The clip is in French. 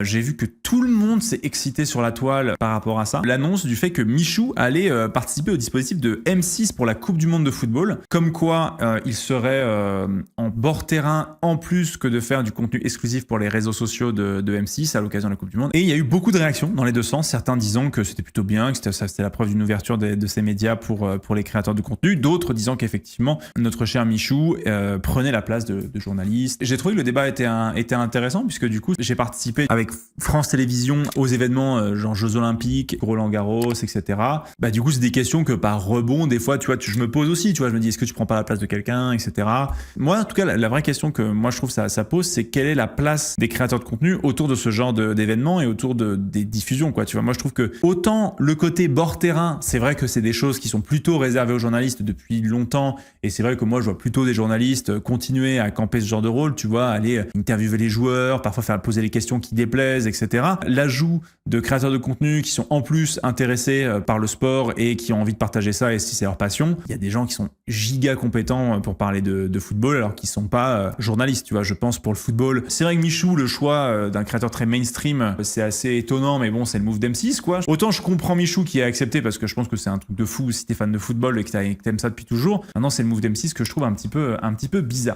J'ai vu que tout le monde s'est excité sur la toile par rapport à ça. L'annonce du fait que Michou allait participer au dispositif de M6 pour la Coupe du Monde de football, comme quoi il serait en bord terrain en plus que de faire du contenu exclusif pour les réseaux sociaux de M6 à l'occasion de la Coupe du Monde. Et il y a eu beaucoup de réactions dans les deux sens, certains disant que c'était plutôt bien, que c'était la preuve d'une ouverture de ces médias pour les créateurs de contenu, d'autres disant qu'effectivement notre cher Michou prenait la place de journaliste. J'ai trouvé que le débat était intéressant puisque du coup j'ai participé avec France Télévisions aux événements genre Jeux Olympiques, Roland Garros, etc. Bah du coup c'est des questions que par rebond des fois tu vois je me pose aussi, tu vois, je me dis est-ce que tu prends pas la place de quelqu'un, etc. Moi en tout cas la vraie question que moi je trouve ça pose, c'est quelle est la place des créateurs de contenu autour de ce genre d'événements et autour des diffusions, quoi. Tu vois, moi je trouve que autant le côté bord terrain, c'est vrai que c'est des choses qui sont plutôt réservées aux journalistes depuis longtemps, et c'est vrai que moi je vois plutôt des journalistes continuer à camper ce genre de rôle, tu vois, aller interviewer les joueurs, parfois faire poser les questions qui déplaisent, etc. L'ajout de créateurs de contenu qui sont en plus intéressés par le sport et qui ont envie de partager ça, et si c'est leur passion, il y a des gens qui sont giga compétents pour parler de football alors qu'ils sont pas journalistes, tu vois. Je pense pour le football, c'est vrai que Michou, le choix d'un créateur très mainstream, c'est assez étonnant, mais bon, c'est le move d'M6, quoi. Autant je comprends Michou qui a accepté parce que je pense que c'est un truc de fou si t'es fan de football et que t'aimes ça depuis toujours. Maintenant, c'est le move d'M6 que je trouve un petit peu bizarre.